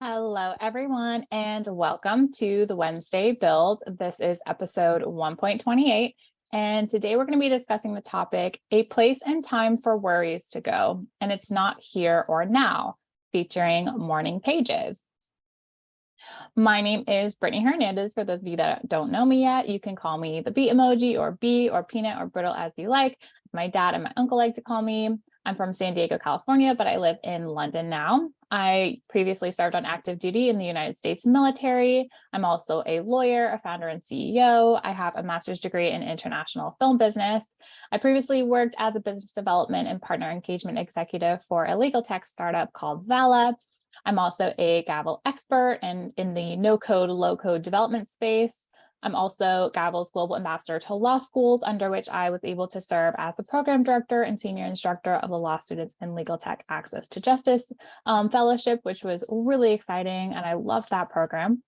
Hello, everyone, and welcome to the Wednesday Build. This is episode 1.28, and today we're going to be discussing the topic, A Place and Time for Worries to Go, and It's Not Here or Now, featuring morning pages. My name is Brittany Hernandez. For those of you that don't know me yet, you can call me the beet emoji or bee or peanut or brittle as you like. My dad and my uncle like to call me. I'm from San Diego, California, but I live in London now. I previously served on active duty in the United States military. I'm also a lawyer, a founder and CEO. I have a master's degree in international film business. I previously worked as a business development and partner engagement executive for a legal tech startup called Vala. I'm also a Gavel expert and in the no-code, low-code development space. I'm also Gavel's global ambassador to law schools, under which I was able to serve as the program director and senior instructor of the Law Students in Legal Tech Access to Justice Fellowship, which was really exciting, and I loved that program.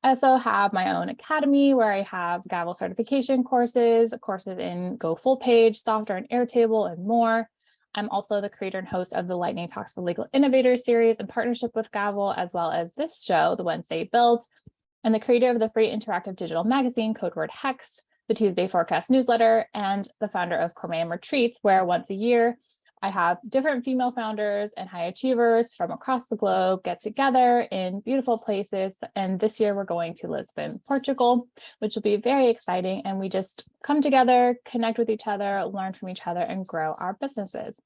I also have my own academy where I have Gavel certification courses in Go Full Page, Software and Airtable, and more. I'm also the creator and host of the Lightning Talks for Legal Innovators series in partnership with Gavel, as well as this show, The Wednesday Build, and the creator of the free interactive digital magazine, code word HEX, the Tuesday Forecast newsletter, and the founder of Cormayam Retreats, where once a year, I have different female founders and high achievers from across the globe get together in beautiful places. And this year we're going to Lisbon, Portugal, which will be very exciting. And we just come together, connect with each other, learn from each other, and grow our businesses.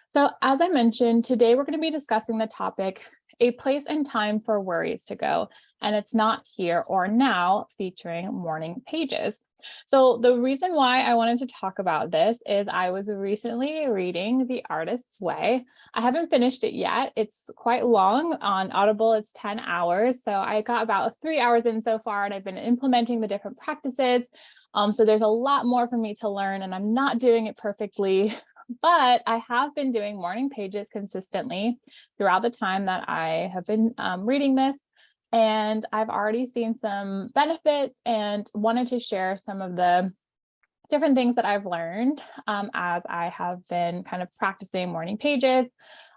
So as I mentioned, today we're going to be discussing the topic, A Place and Time for Worries to Go, and It's Not Here or Now, featuring morning pages. So the reason why I wanted to talk about this is I was recently reading The Artist's Way. I haven't finished it yet. It's quite long. On Audible, it's 10 hours. So I got about 3 hours in so far, and I've been implementing the different practices. So there's a lot more for me to learn, and I'm not doing it perfectly. But I have been doing morning pages consistently throughout the time that I have been reading this. And I've already seen some benefits and wanted to share some of the different things that I've learned as I have been kind of practicing morning pages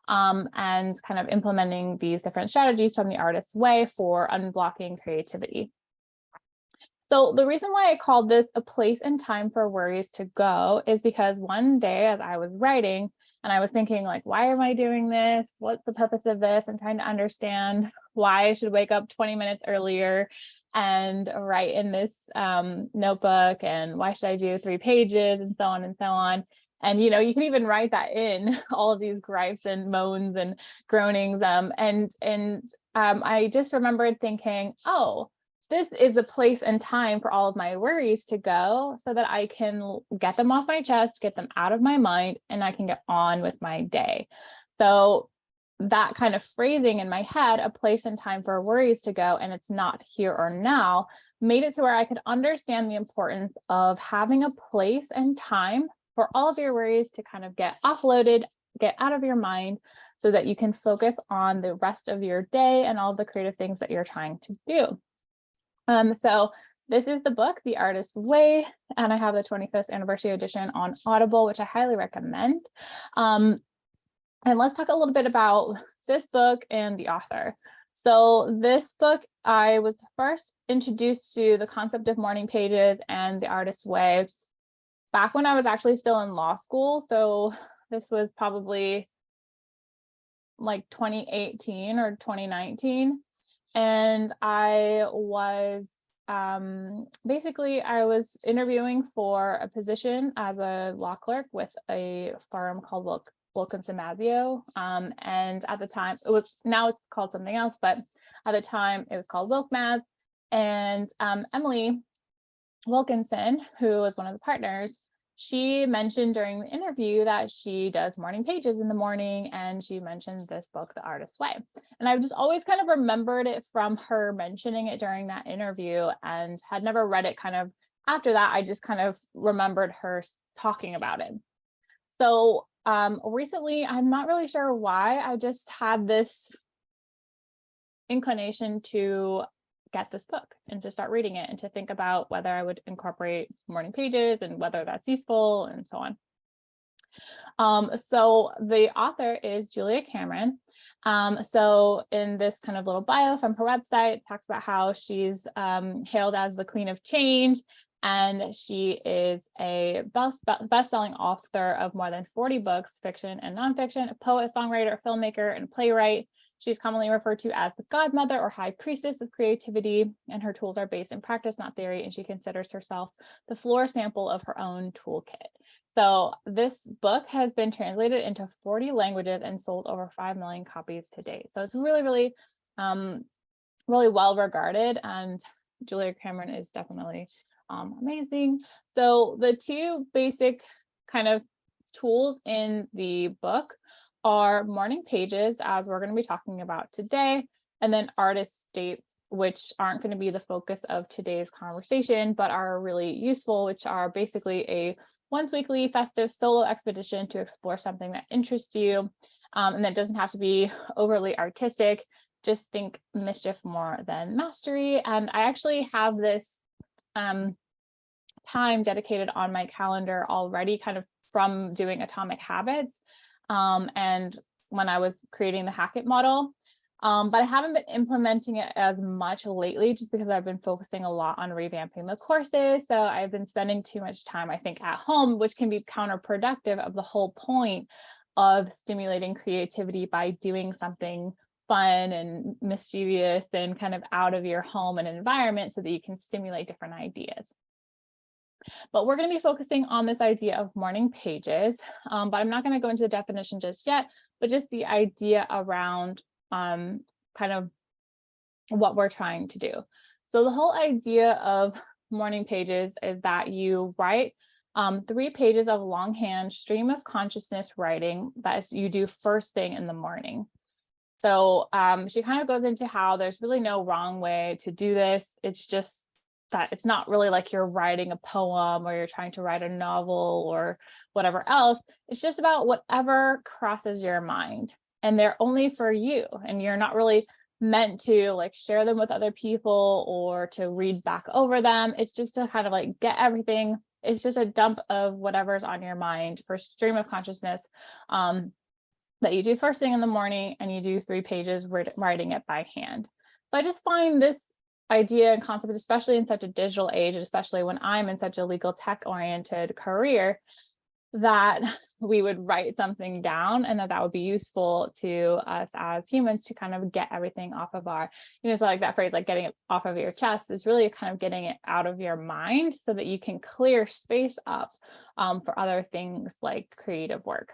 and kind of implementing these different strategies from The Artist's Way for unblocking creativity. So the reason why I called this A Place and Time for Worries to Go is because one day as I was writing and I was thinking like, why am I doing this? What's the purpose of this? And trying to understand why I should wake up 20 minutes earlier and write in this notebook, and why should I do 3 pages and so on and so on. And, you know, you can even write that in, all of these gripes and moans and groanings. I just remembered thinking, oh, this is a place and time for all of my worries to go so that I can get them off my chest, get them out of my mind, and I can get on with my day. So that kind of phrasing in my head, a place and time for worries to go, and it's not here or now, made it to where I could understand the importance of having a place and time for all of your worries to kind of get offloaded, get out of your mind, so that you can focus on the rest of your day and all the creative things that you're trying to do. So this is the book, The Artist's Way, and I have the 25th anniversary edition on Audible, which I highly recommend. And let's talk a little bit about this book and the author. So this book, I was first introduced to the concept of morning pages and The Artist's Way back when I was actually still in law school. So this was probably like 2018 or 2019. And I was basically, I was interviewing for a position as a law clerk with a firm called Wilkinson Mazzeo. And at the time, now it's called something else, but at the time it was called WilkMaz. And Emily Wilkinson, who was one of the partners, she mentioned during the interview that she does morning pages in the morning, and she mentioned this book, The Artist's Way. And I've just always kind of remembered it from her mentioning it during that interview and had never read it kind of after that. I just kind of remembered her talking about it. So recently, I'm not really sure why, I just had this inclination to get this book and to start reading it and to think about whether I would incorporate morning pages and whether that's useful and so on. So the author is Julia Cameron. So in this kind of little bio from her website, it talks about how she's hailed as the Queen of Change, and she is a best-selling author of more than 40 books, fiction and nonfiction, a poet, songwriter, filmmaker, and playwright. She's commonly referred to as the godmother or high priestess of creativity, and her tools are based in practice, not theory, and she considers herself the floor sample of her own toolkit. So this book has been translated into 40 languages and sold over 5 million copies to date. So it's really, really, really well regarded, and Julia Cameron is definitely amazing. So the two basic kind of tools in the book are morning pages, as we're going to be talking about today, and then artist states, which aren't going to be the focus of today's conversation, but are really useful, which are basically a once weekly festive solo expedition to explore something that interests you. And that doesn't have to be overly artistic. Just think mischief more than mastery. And I actually have this time dedicated on my calendar already, kind of from doing Atomic Habits and when I was creating the Hackett model. But I haven't been implementing it as much lately, just because I've been focusing a lot on revamping the courses. So I've been spending too much time, I think, at home, which can be counterproductive of the whole point of stimulating creativity by doing something fun and mischievous and kind of out of your home and environment so that you can stimulate different ideas. But we're going to be focusing on this idea of morning pages, but I'm not going to go into the definition just yet, but just the idea around kind of what we're trying to do. So the whole idea of morning pages is that you write 3 pages of longhand stream of consciousness writing that you do first thing in the morning. So she kind of goes into how there's really no wrong way to do this. It's just that it's not really like you're writing a poem or you're trying to write a novel or whatever else. It's just about whatever crosses your mind, and they're only for you, and you're not really meant to like share them with other people or to read back over them. It's just to kind of like get everything. It's just a dump of whatever's on your mind for stream of consciousness that you do first thing in the morning, and you do 3 pages writing it by hand. So I just find this idea and concept, especially in such a digital age, and especially when I'm in such a legal tech oriented career, that we would write something down, and that would be useful to us as humans to kind of get everything off of our, so like that phrase, like getting it off of your chest, is really kind of getting it out of your mind so that you can clear space up for other things like creative work.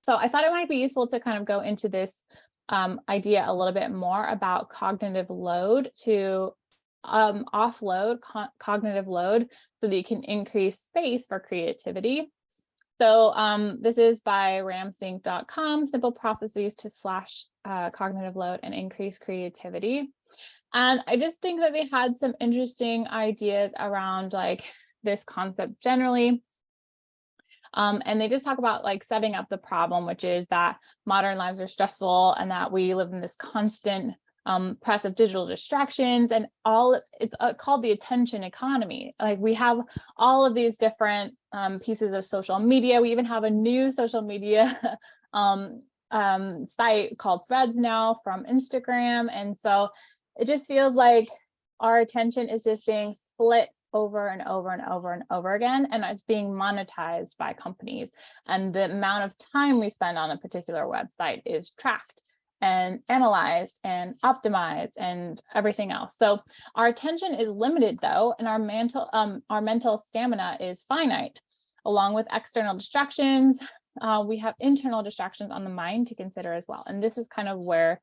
So I thought it might be useful to kind of go into this idea a little bit more about cognitive load, to offload cognitive load so that you can increase space for creativity. So this is by ramsync.com, simple processes to slash cognitive load and increase creativity. And I just think that they had some interesting ideas around like this concept generally. And they just talk about like setting up the problem, which is that modern lives are stressful and that we live in this constant press of digital distractions, and it's called the attention economy. Like we have all of these different pieces of social media. We even have a new social media site called Threads now from Instagram. And so it just feels like our attention is just being split over and over and over and over again, and it's being monetized by companies, and the amount of time we spend on a particular website is tracked and analyzed and optimized and everything else. So our attention is limited though, and our mental stamina is finite. Along with external distractions, we have internal distractions on the mind to consider as well, and this is kind of where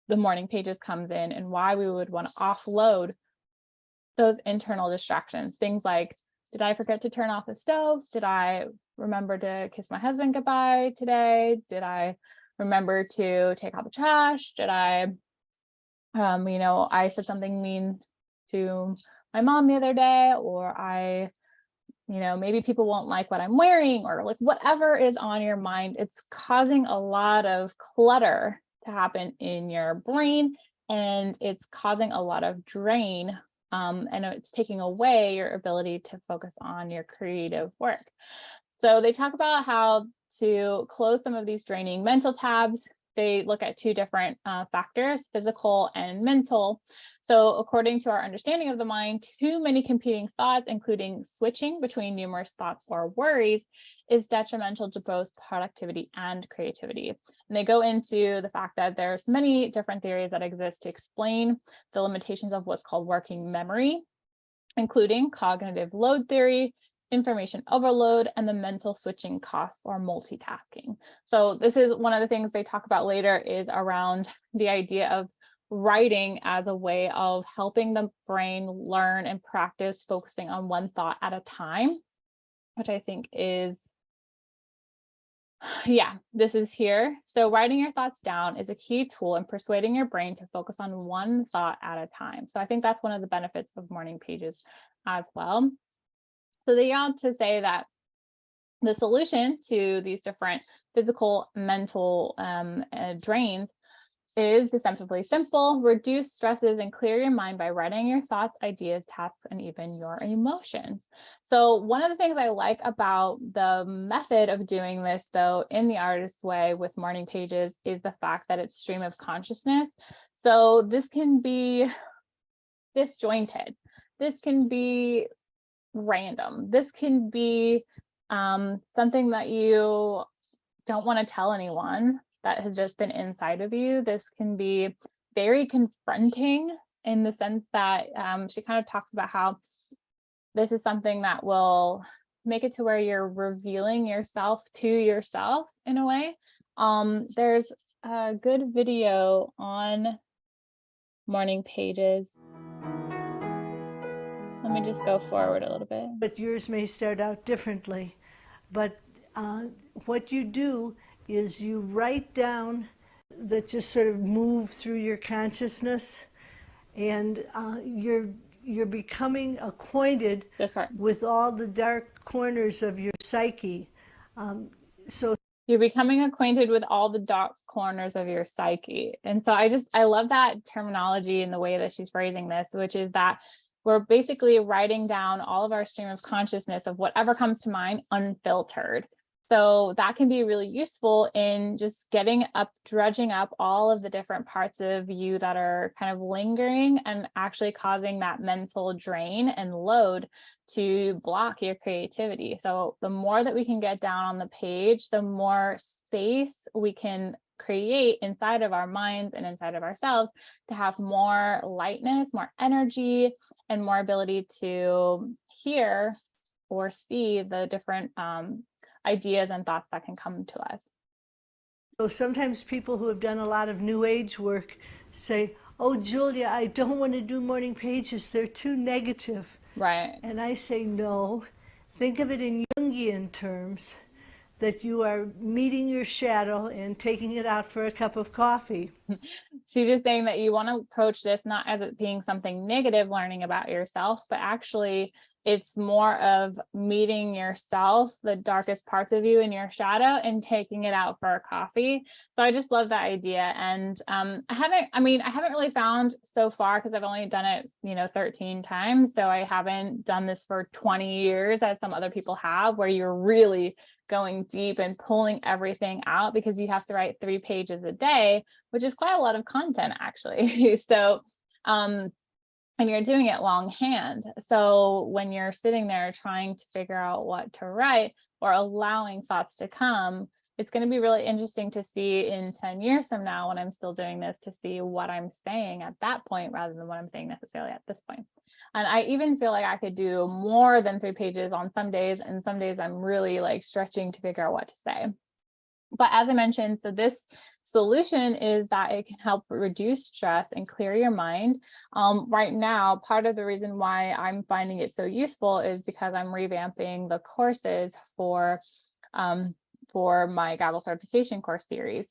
the morning pages comes in, and why we would want to offload those internal distractions. Things like, did I forget to turn off the stove? Did I remember to kiss my husband goodbye today? Did I remember to take out the trash? Did I, I said something mean to my mom the other day, or maybe people won't like what I'm wearing, or like whatever is on your mind. It's causing a lot of clutter to happen in your brain, and it's causing a lot of drain. And it's taking away your ability to focus on your creative work. So they talk about how to close some of these draining mental tabs. They look at two different factors, physical and mental. So according to our understanding of the mind, too many competing thoughts, including switching between numerous thoughts or worries, is detrimental to both productivity and creativity. And they go into the fact that there's many different theories that exist to explain the limitations of what's called working memory, including cognitive load theory, information overload, and the mental switching costs or multitasking. So this is one of the things they talk about later, is around the idea of writing as a way of helping the brain learn and practice focusing on one thought at a time, which I think is, yeah, this is here. So writing your thoughts down is a key tool in persuading your brain to focus on one thought at a time. So I think that's one of the benefits of morning pages as well. So they go on to say that the solution to these different physical, mental drains is deceptively simple. Reduce stresses and clear your mind by writing your thoughts, ideas, tasks, and even your emotions. So one of the things I like about the method of doing this, though, in the artist's way with morning pages, is the fact that it's stream of consciousness. So this can be disjointed. This can be random. This can be something that you don't want to tell anyone, that has just been inside of you. This can be very confronting in the sense that she kind of talks about how this is something that will make it to where you're revealing yourself to yourself in a way. There's a good video on morning pages. Let me just go forward a little bit. But yours may start out differently. But what you do is you write down that just sort of move through your consciousness, and you're becoming acquainted with all the dark corners of your psyche. So you're becoming acquainted with all the dark corners of your psyche. And so I love that terminology and the way that she's phrasing this, which is that we're basically writing down all of our stream of consciousness of whatever comes to mind unfiltered. So that can be really useful in just dredging up all of the different parts of you that are kind of lingering and actually causing that mental drain and load to block your creativity. So the more that we can get down on the page, the more space we can create inside of our minds and inside of ourselves to have more lightness, more energy, and more ability to hear or see the different ideas and thoughts that can come to us. So sometimes people who have done a lot of New Age work say, "Oh, Julia, I don't want to do morning pages. They're too negative." Right. And I say, no, think of it in Jungian terms, that you are meeting your shadow and taking it out for a cup of coffee. So you're just saying that you want to approach this not as it being something negative, learning about yourself, but actually it's more of meeting yourself, the darkest parts of you in your shadow, and taking it out for a coffee. So I just love that idea. And I haven't really found so far, because I've only done it, 13 times. So I haven't done this for 20 years as some other people have, where you're really going deep and pulling everything out, because you have to write 3 pages a day, which is quite a lot of content actually. So, and you're doing it longhand. So when you're sitting there trying to figure out what to write or allowing thoughts to come, it's going to be really interesting to see in 10 years from now, when I'm still doing this, to see what I'm saying at that point rather than what I'm saying necessarily at this point. And I even feel like I could do more than 3 pages on some days, and some days I'm really like stretching to figure out what to say. But as I mentioned, so this solution is that it can help reduce stress and clear your mind. Right now, part of the reason why I'm finding it so useful is because I'm revamping the courses for my Gavel certification course series.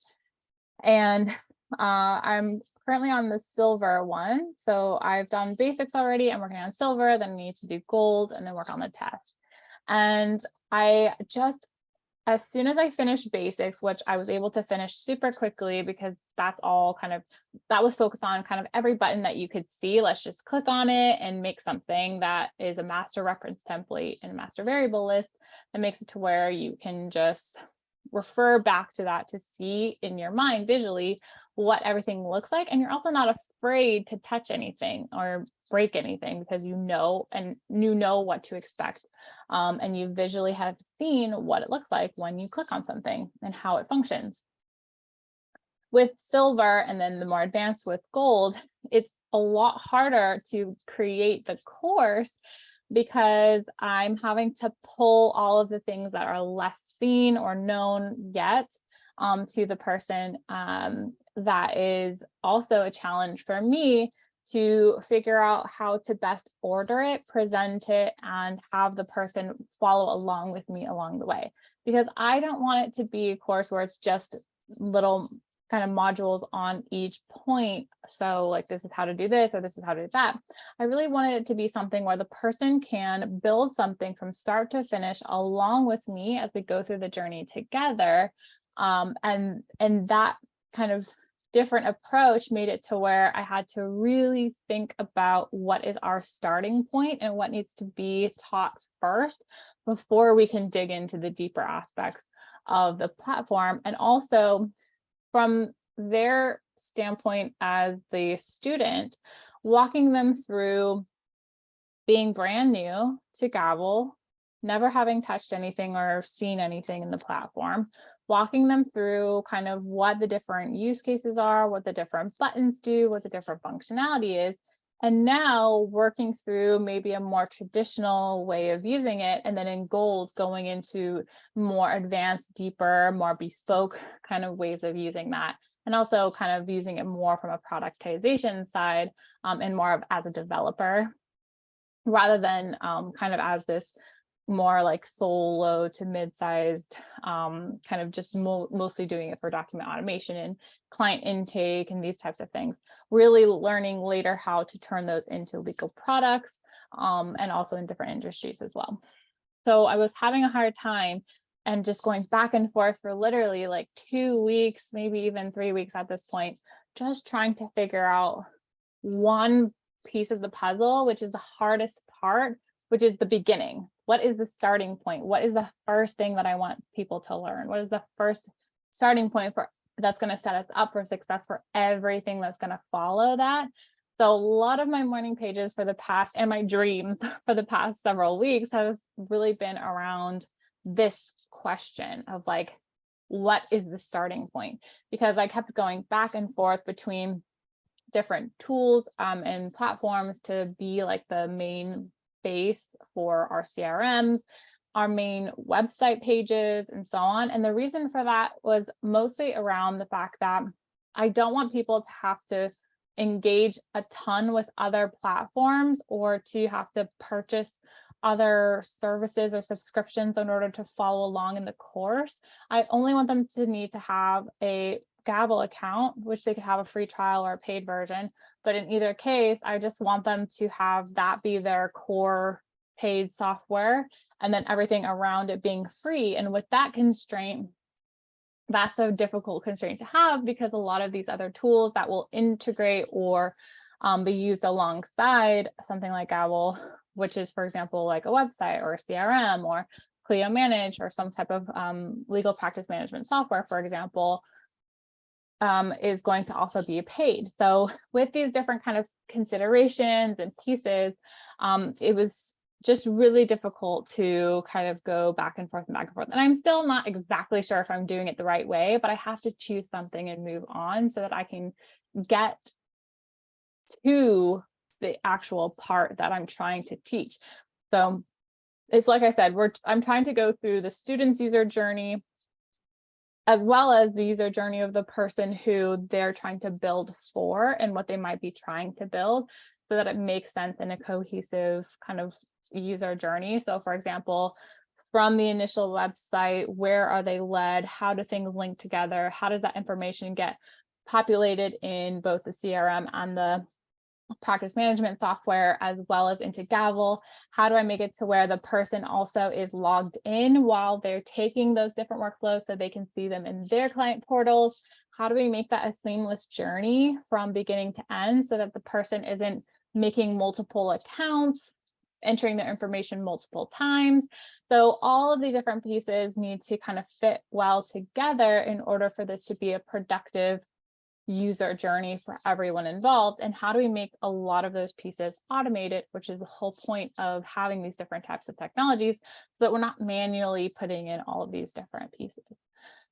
And I'm currently on the silver one. So I've done basics already. I'm working on silver, then I need to do gold and then work on the test. And I just as soon as I finished basics, which I was able to finish super quickly because that's all that was focused on kind of every button that you could see. Let's just click on it and make something that is a master reference template and a master variable list that makes it to where you can just refer back to that to see in your mind visually what everything looks like. And you're also not afraid to touch anything or break anything because you know what to expect. And you visually have seen what it looks like when you click on something and how it functions. With silver, and then the more advanced with gold, it's a lot harder to create the course because I'm having to pull all of the things that are less seen or known yet to the person. That is also a challenge for me to figure out how to best order it, present it, and have the person follow along with me along the way. Because I don't want it to be a course where it's just little kind of modules on each point. So like, this is how to do this, or this is how to do that. I really wanted it to be something where the person can build something from start to finish along with me as we go through the journey together. And that kind of different approach made it to where I had to really think about what is our starting point and what needs to be taught first before we can dig into the deeper aspects of the platform. And also from their standpoint as the student, walking them through being brand new to Gabble, never having touched anything or seen anything in the platform, walking them through kind of what the different use cases are, what the different buttons do, what the different functionality is, and now working through maybe a more traditional way of using it, and then in gold going into more advanced, deeper, more bespoke kind of ways of using that, and also kind of using it more from a productization side and more of as a developer rather than kind of as this more like solo to mid-sized kind of just mostly doing it for document automation and client intake and these types of things, really learning later how to turn those into legal products and also in different industries as well. So I was having a hard time and just going back and forth for literally like 2 weeks, maybe even 3 weeks at this point, just trying to figure out one piece of the puzzle, which is the hardest part, which is the beginning. What is the starting point? What is the first thing that I want people to learn? What is the first starting point for that's going to set us up for success for everything that's going to follow that? So a lot of my morning pages for the past and my dreams for the past several weeks has really been around this question of like, what is the starting point? Because I kept going back and forth between different tools and platforms to be like the main base for our CRMs, our main website pages, and so on. And the reason for that was mostly around the fact that I don't want people to have to engage a ton with other platforms or to have to purchase other services or subscriptions in order to follow along in the course. I only want them to need to have a Gabble account, which they could have a free trial or a paid version. But in either case, I just want them to have that be their core paid software and then everything around it being free. And with that constraint, that's a difficult constraint to have because a lot of these other tools that will integrate or be used alongside something like Gabble, which is, for example, like a website or a CRM or Clio Manage or some type of legal practice management software, for example, is going to also be paid. So with these different kind of considerations and pieces, it was just really difficult to kind of go back and forth and back and forth. And I'm still not exactly sure if I'm doing it the right way, but I have to choose something and move on so that I can get to the actual part that I'm trying to teach. So it's like I said, I'm trying to go through the student's user journey as well as the user journey of the person who they're trying to build for and what they might be trying to build so that it makes sense in a cohesive kind of user journey. So for example, from the initial website, where are they led? How do things link together? How does that information get populated in both the CRM and the practice management software as well as into Gavel? How do I make it to where the person also is logged in while they're taking those different workflows so they can see them in their client portals? How do we make that a seamless journey from beginning to end so that the person isn't making multiple accounts, entering their information multiple times? So all of the different pieces need to kind of fit well together in order for this to be a productive user journey for everyone involved. And how do we make a lot of those pieces automated, which is the whole point of having these different types of technologies, so that we're not manually putting in all of these different pieces.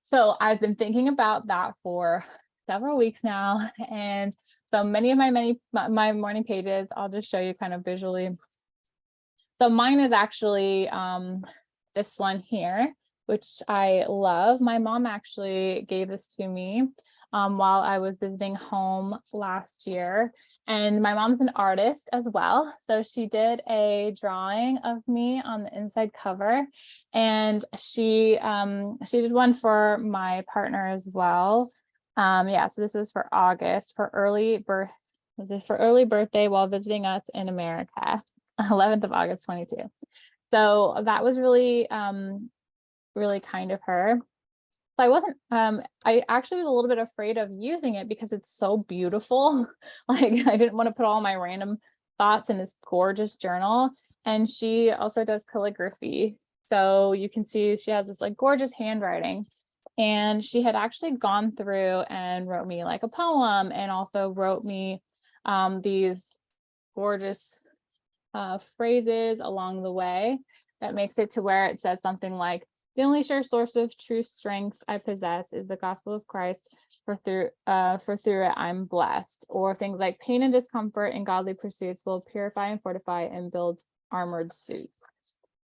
So I've been thinking about that for several weeks now. And so many of my morning pages, I'll just show you kind of visually. So mine is actually this one here, which I love. My mom actually gave this to me while I was visiting home last year. And my mom's an artist as well. So she did a drawing of me on the inside cover. And she did one for my partner as well. Yeah, so this is for August, for early birth. This is for early birthday while visiting us in America, 11th of August, 22. So that was really, really kind of her. So I wasn't, I actually was a little bit afraid of using it because it's so beautiful. Like I didn't want to put all my random thoughts in this gorgeous journal. And she also does calligraphy. So you can see she has this like gorgeous handwriting. And she had actually gone through and wrote me like a poem and also wrote me these gorgeous phrases along the way that makes it to where it says something like, the only sure source of true strength I possess is the gospel of Christ, for through it I'm blessed. Or things like pain and discomfort and godly pursuits will purify and fortify and build armored suits.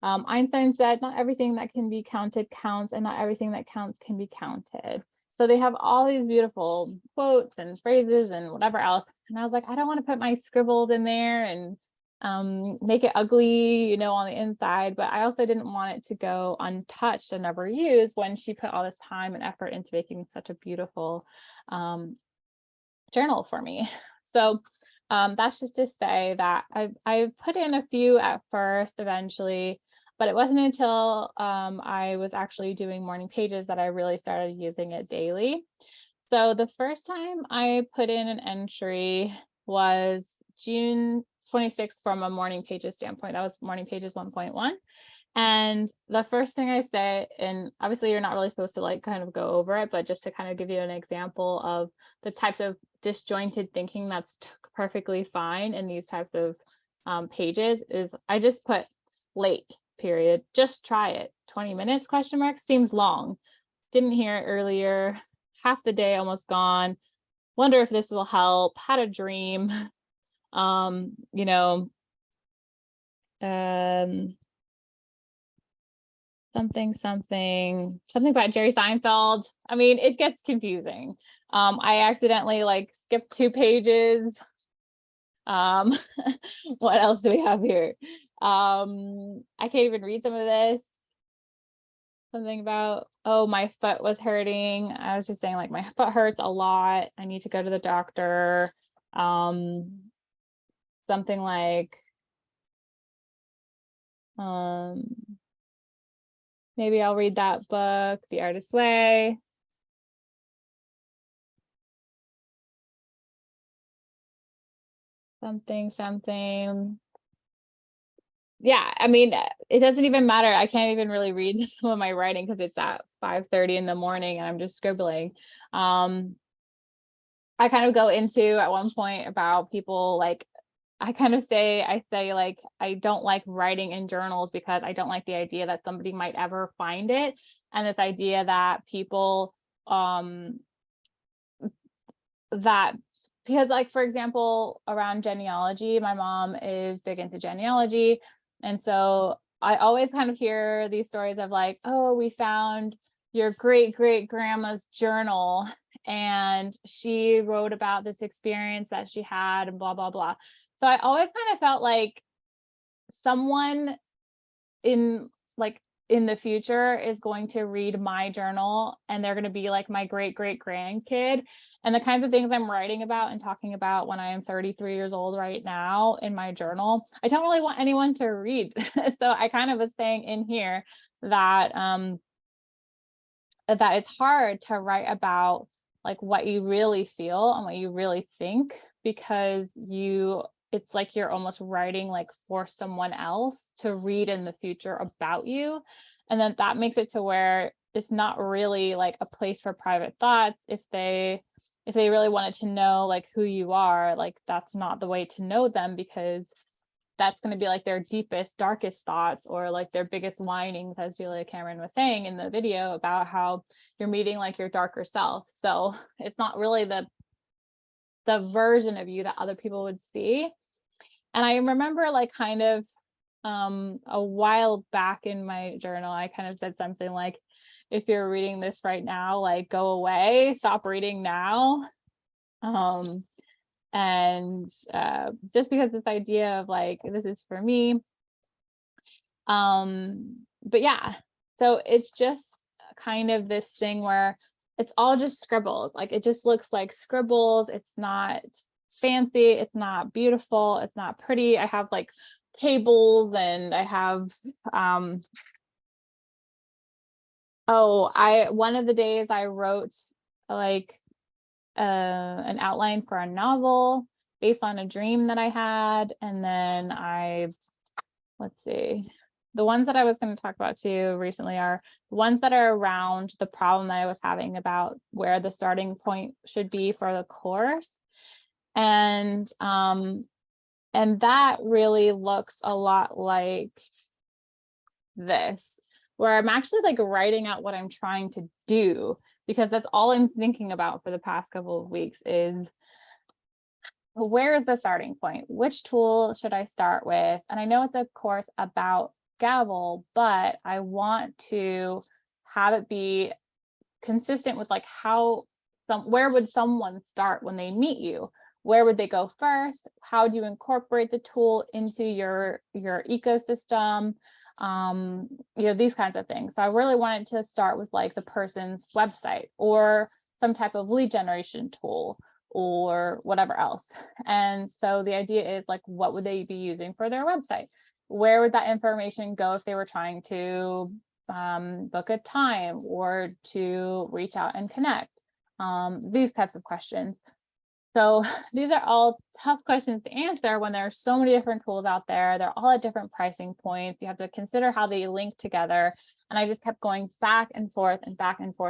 Einstein said, not everything that can be counted counts, and not everything that counts can be counted. So they have all these beautiful quotes and phrases and whatever else. And I was like, I don't want to put my scribbles in there and make it ugly, on the inside, but I also didn't want it to go untouched and never used when she put all this time and effort into making such a beautiful journal for me. So that's just to say that I put in a few at first eventually, but it wasn't until I was actually doing morning pages that I really started using it daily. So the first time I put in an entry was June 26th from a morning pages standpoint. That was morning pages 1.1. And the first thing I say, and obviously you're not really supposed to like kind of go over it, but just to kind of give you an example of the types of disjointed thinking that's perfectly fine in these types of pages, is I just put late period. Just try it. 20 minutes question mark seems long. Didn't hear it earlier. Half the day almost gone. Wonder if this will help. Had a dream. Something about Jerry Seinfeld. I mean, it gets confusing. I accidentally like skipped 2 pages. What else do we have here? I can't even read some of this. Something about, oh, my foot was hurting. I was just saying like my foot hurts a lot. I need to go to the doctor. Something like, maybe I'll read that book, The Artist's Way. Something. Yeah, I mean, it doesn't even matter. I can't even really read some of my writing because it's at 5:30 in the morning and I'm just scribbling. I kind of go into at one point about people like, I say like, I don't like writing in journals because I don't like the idea that somebody might ever find it. And this idea that people, that, because like, for example, around genealogy, my mom is big into genealogy. And so I always kind of hear these stories of like, oh, we found your great grandma's journal and she wrote about this experience that she had and blah, blah, blah. So I always kind of felt like someone in like in the future is going to read my journal and they're going to be like my great grandkid. And the kinds of things I'm writing about and talking about when I am 33 years old right now in my journal, I don't really want anyone to read. So I kind of was saying in here that that it's hard to write about like what you really feel and what you really think, because it's like you're almost writing like for someone else to read in the future about you. And then that makes it to where it's not really like a place for private thoughts. If they really wanted to know like who you are, like that's not the way to know them, because that's going to be like their deepest, darkest thoughts, or like their biggest whinings, as Julia Cameron was saying in the video about how you're meeting like your darker self. So it's not really the version of you that other people would see. And I remember like kind of a while back in my journal, I kind of said something like, if you're reading this right now, like go away, stop reading now. And just because this idea of like, this is for me. But yeah, so it's just kind of this thing where it's all just scribbles. Like it just looks like scribbles. It's not fancy. It's not beautiful. It's not pretty. I have like tables, and I have one of the days I wrote like an outline for a novel based on a dream that I had. And then let's see, the ones that I was going to talk about too recently are the ones that are around the problem that I was having about where the starting point should be for the course. And that really looks a lot like this, where I'm actually like writing out what I'm trying to do, because that's all I'm thinking about for the past couple of weeks is, where is the starting point? Which tool should I start with? And I know it's of course about Gavel, but I want to have it be consistent with like where would someone start when they meet you? Where would they go first? How do you incorporate the tool into your ecosystem? These kinds of things. So I really wanted to start with like the person's website or some type of lead generation tool or whatever else. And so the idea is like, what would they be using for their website? Where would that information go if they were trying to book a time or to reach out and connect? These types of questions. So these are all tough questions to answer when there are so many different tools out there. They're all at different pricing points. You have to consider how they link together. And I just kept going back and forth in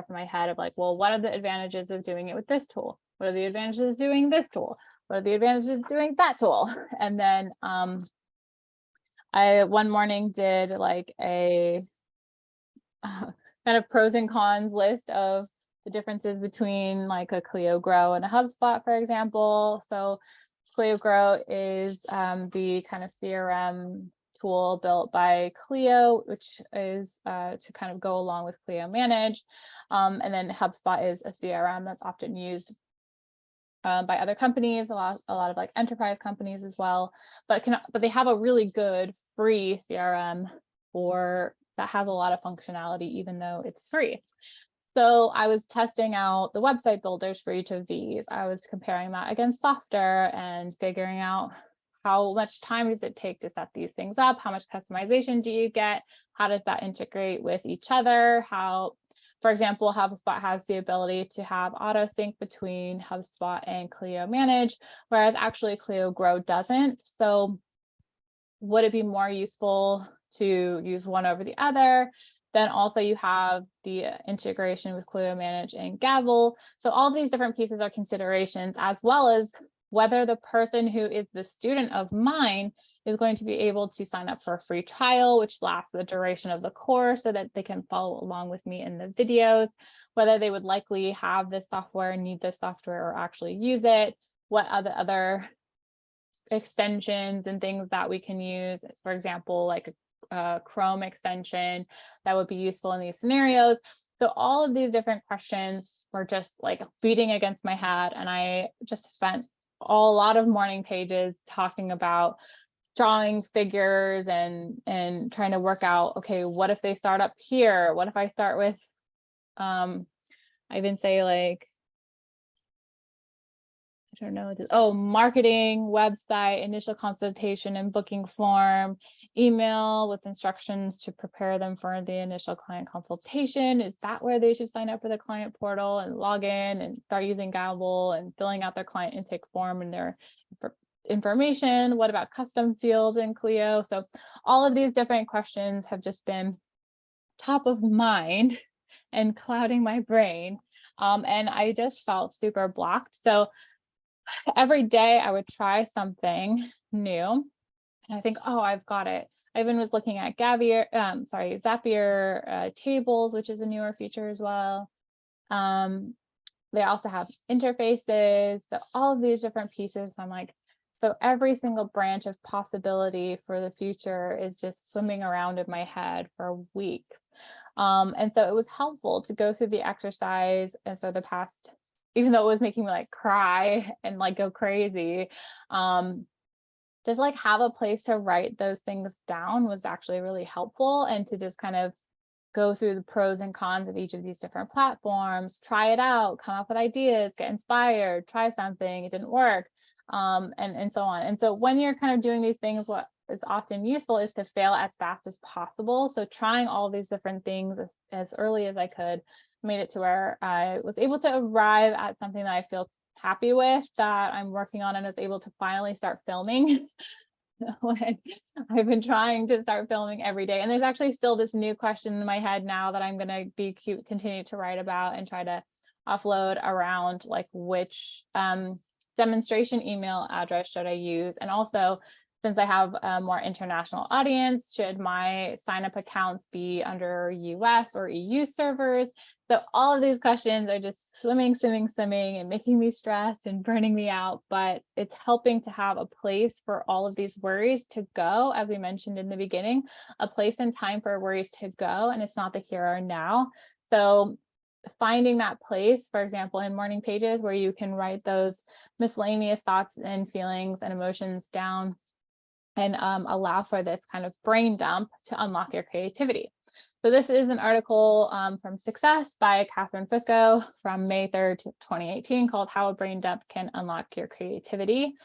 my head of like, well, what are the advantages of doing it with this tool? What are the advantages of doing this tool? What are the advantages of doing that tool? And then I one morning did like a kind of pros and cons list of the differences between like a Clio Grow and a HubSpot, for example. So Clio Grow is the kind of CRM tool built by Clio, which is to kind of go along with Clio Manage. And then HubSpot is a CRM that's often used by other companies, a lot of like enterprise companies as well. But they have a really good free CRM that has a lot of functionality, even though it's free. So I was testing out the website builders for each of these. I was comparing that against Softer and figuring out how much time does it take to set these things up? How much customization do you get? How does that integrate with each other? For example, HubSpot has the ability to have auto sync between HubSpot and Clio Manage, whereas actually Clio Grow doesn't. So would it be more useful to use one over the other? Then also you have the integration with Clio Manage and Gavel. So all these different pieces are considerations, as well as whether the person who is the student of mine is going to be able to sign up for a free trial, which lasts the duration of the course so that they can follow along with me in the videos, whether they would likely have this software, need this software, or actually use it, what other extensions and things that we can use, for example, like a Chrome extension that would be useful in these scenarios. So all of these different questions were just like beating against my head, and I just spent a lot of morning pages talking about drawing figures and trying to work out, okay, what if they start up here? What if I start with, I even say like, I don't know, marketing, website, initial consultation and booking form, email with instructions to prepare them for the initial client consultation. Is that where they should sign up for the client portal and log in and start using Gavel and filling out their client intake form and their information? What about custom fields in Clio? So all of these different questions have just been top of mind and clouding my brain. And I just felt super blocked. So every day I would try something new and I think, oh, I've got it. I even was looking at Zapier tables, which is a newer feature as well. They also have interfaces, so all of these different pieces. I'm like, so every single branch of possibility for the future is just swimming around in my head for weeks. And so it was helpful to go through the exercise and for the past, even though it was making me like cry and like go crazy, just like have a place to write those things down was actually really helpful, and to just kind of go through the pros and cons of each of these different platforms, try it out, come up with ideas, get inspired, try something, it didn't work, and so on. And so when you're kind of doing these things, what is often useful is to fail as fast as possible. So trying all these different things as early as I could made it to where I was able to arrive at something that I feel happy with, that I'm working on, and was able to finally start filming. When I've been trying to start filming every day, and there's actually still this new question in my head now that I'm going to be continue to write about and try to offload around, like which demonstration email address should I use, and also, since I have a more international audience, should my sign-up accounts be under US or EU servers? So all of these questions are just swimming and making me stress and burning me out, but it's helping to have a place for all of these worries to go, as we mentioned in the beginning, a place and time for worries to go, and it's not the here or now. So finding that place, for example, in morning pages where you can write those miscellaneous thoughts and feelings and emotions down, and allow for this kind of brain dump to unlock your creativity. So this is an article from Success by Catherine Fusco from May 3rd, 2018, called How a Brain Dump Can Unlock Your Creativity.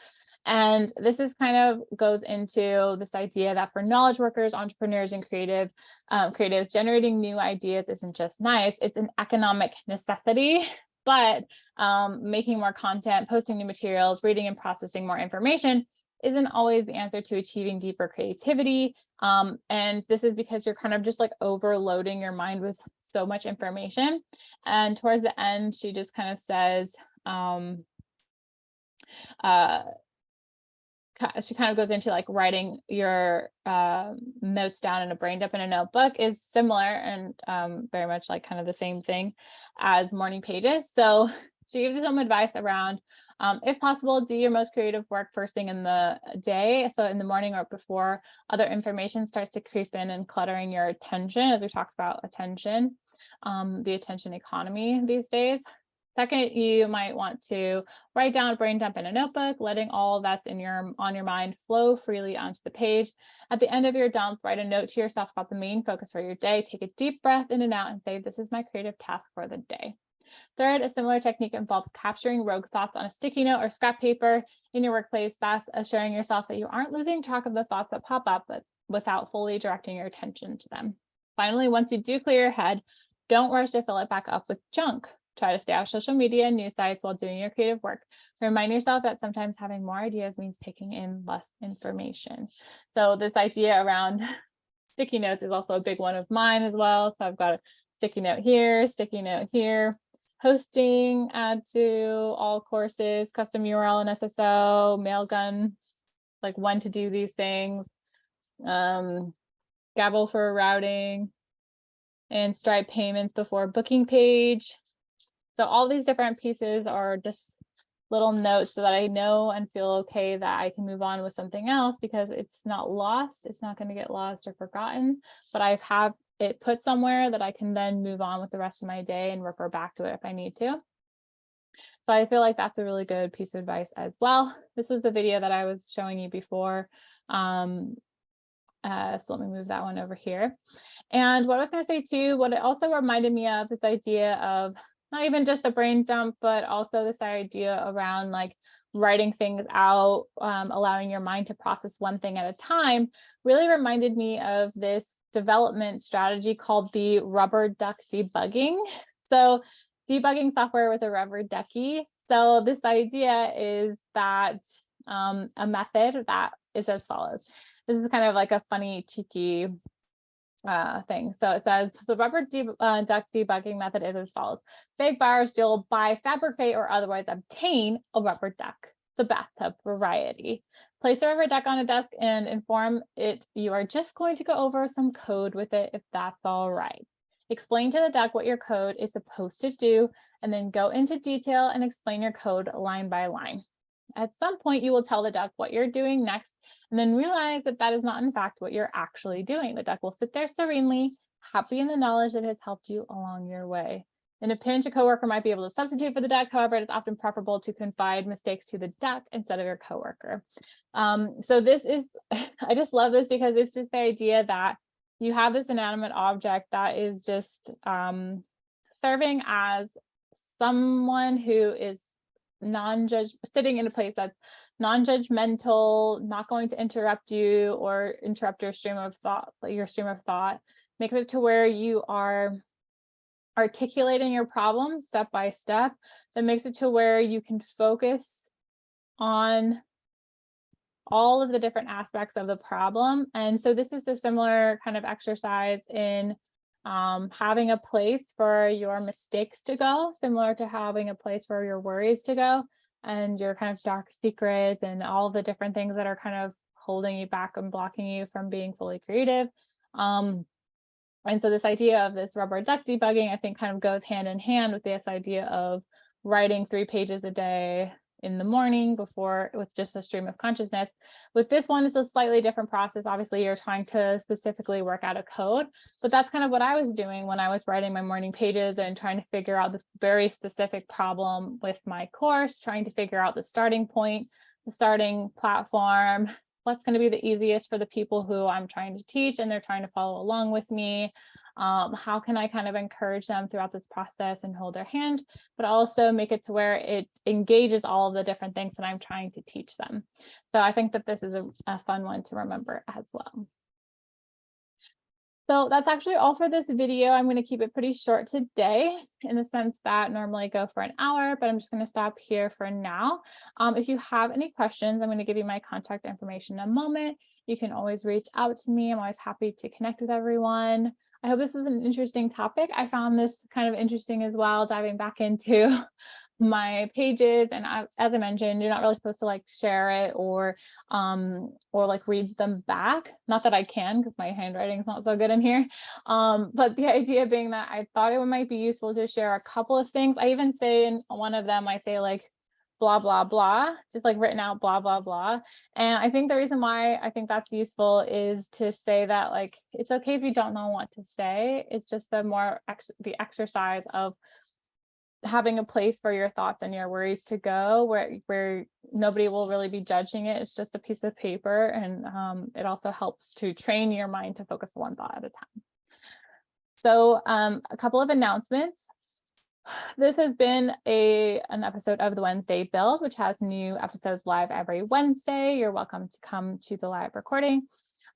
And this is kind of goes into this idea that for knowledge workers, entrepreneurs, and creatives, generating new ideas isn't just nice, it's an economic necessity. But making more content, posting new materials, reading and processing more information isn't always the answer to achieving deeper creativity. And this is because you're kind of just like overloading your mind with so much information. And towards the end, she just kind of says, she kind of goes into like writing your notes down in a brain dump in a notebook is similar and very much like kind of the same thing as morning pages. So she gives you some advice around, if possible, do your most creative work first thing in the day. So in the morning or before other information starts to creep in and cluttering your attention, as we talked about attention, the attention economy these days. Second, you might want to write down a brain dump in a notebook, letting all that's on your mind flow freely onto the page. At the end of your dump, write a note to yourself about the main focus for your day. Take a deep breath in and out and say, this is my creative task for the day. Third, a similar technique involves capturing rogue thoughts on a sticky note or scrap paper in your workplace, thus assuring yourself that you aren't losing track of the thoughts that pop up, but without fully directing your attention to them. Finally, once you do clear your head, don't rush to fill it back up with junk. Try to stay off social media and news sites while doing your creative work. Remind yourself that sometimes having more ideas means taking in less information. So this idea around sticky notes is also a big one of mine as well. So I've got a sticky note here, sticky note here. Hosting, add to all courses, custom URL and SSO, Mailgun, like when to do these things, Gavel for routing, and Stripe payments before booking page. So all these different pieces are just little notes so that I know and feel okay that I can move on with something else, because it's not lost. It's not going to get lost or forgotten, but I have it put somewhere that I can then move on with the rest of my day and refer back to it if I need to. So I feel like that's a really good piece of advice as well. This was the video that I was showing you before. So let me move that one over here. And what I was going to say too, what it also reminded me of, this idea of not even just a brain dump, but also this idea around like writing things out, allowing your mind to process one thing at a time, really reminded me of this development strategy called the rubber duck debugging. So debugging software with a rubber ducky. So this idea is that a method that is as follows. This is kind of like a funny, cheeky thing. So it says the duck debugging method is as follows. Big buyers will buy, fabricate, or otherwise obtain a rubber duck, the bathtub variety. Place a rubber duck on a desk and inform it you are just going to go over some code with it if that's all right. Explain to the duck what your code is supposed to do, and then go into detail and explain your code line by line. At some point, you will tell the duck what you're doing next, and then realize that that is not in fact what you're actually doing. The duck will sit there serenely, happy in the knowledge that it has helped you along your way. In a pinch, a coworker might be able to substitute for the duck. However, it is often preferable to confide mistakes to the duck instead of your coworker. So this is, I just love this because it's just the idea that you have this inanimate object that is just serving as someone who is sitting in a place that's non-judgmental, not going to interrupt you or interrupt your stream of thought, Make it to where you are articulating your problem step by step. That makes it to where you can focus on all of the different aspects of the problem. And so this is a similar kind of exercise in having a place for your mistakes to go, similar to having a place for your worries to go, and your kind of dark secrets and all the different things that are kind of holding you back and blocking you from being fully creative. And so this idea of this rubber duck debugging, I think, kind of goes hand in hand with this idea of writing 3 pages a day in the morning before with just a stream of consciousness. With this one, it's a slightly different process. Obviously, you're trying to specifically work out a code, but that's kind of what I was doing when I was writing my morning pages and trying to figure out this very specific problem with my course, trying to figure out the starting point, the starting platform, what's going to be the easiest for the people who I'm trying to teach and they're trying to follow along with me. How can I kind of encourage them throughout this process and hold their hand, but also make it to where it engages all of the different things that I'm trying to teach them. So I think that this is a fun one to remember as well. So that's actually all for this video. I'm going to keep it pretty short today in the sense that normally I go for an hour, but I'm just going to stop here for now. If you have any questions, I'm going to give you my contact information in a moment. You can always reach out to me. I'm always happy to connect with everyone. I hope this is an interesting topic. I found this kind of interesting as well, diving back into my pages, and as I mentioned, you're not really supposed to like share it or like read them back. Not that I can, because my handwriting is not so good in here, but the idea being that I thought it might be useful to share a couple of things. I even say in one of them, I say like blah blah blah, just like written out blah blah blah. And I think the reason why I think that's useful is to say that like it's okay if you don't know what to say. It's just the exercise of having a place for your thoughts and your worries to go, where nobody will really be judging it. It's just a piece of paper, and it also helps to train your mind to focus one thought at a time. So a couple of announcements. This has been an episode of the Wednesday Build, which has new episodes live every Wednesday. You're welcome to come to the live recording.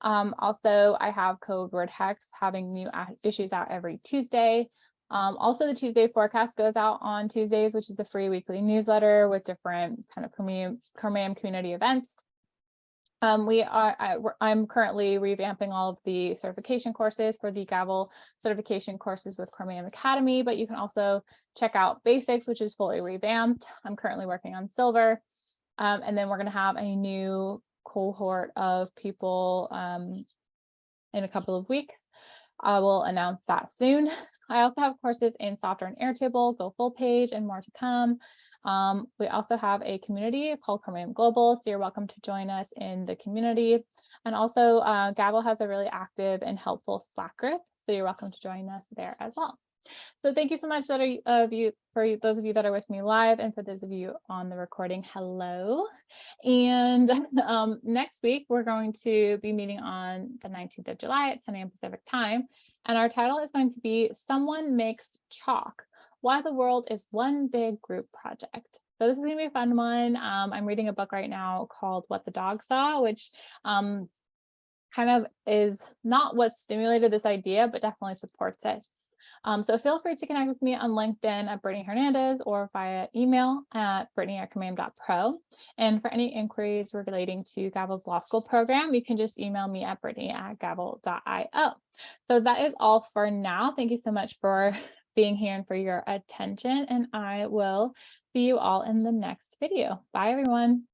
Also, I have Code Word Hex having new issues out every Tuesday. Also, the Tuesday forecast goes out on Tuesdays, which is the free weekly newsletter with different kind of Chromium community events. I'm currently revamping all of the certification courses for the Gavel certification courses with Chromium Academy, but you can also check out Basics, which is fully revamped. I'm currently working on Silver. And then we're going to have a new cohort of people in a couple of weeks. I will announce that soon. I also have courses in Software and Airtable, Go Full Page, and more to come. We also have a community called Chromium Global, so you're welcome to join us in the community. And also, Gavel has a really active and helpful Slack group, so you're welcome to join us there as well. So thank you so much for those of you that are with me live, and for those of you on the recording, hello. And next week we're going to be meeting on the 19th of July at 10 a.m. Pacific time. And our title is going to be Someone Makes Chalk: Why the World is One Big Group Project. So this is going to be a fun one. I'm reading a book right now called What the Dog Saw, which kind of is not what stimulated this idea, but definitely supports it. So feel free to connect with me on LinkedIn at Brittany Hernandez, or via email at brittany@commam.pro. And for any inquiries relating to Gavel's law school program, you can just email me at brittany@gavel.io. So that is all for now. Thank you so much for being here and for your attention, and I will see you all in the next video. Bye, everyone.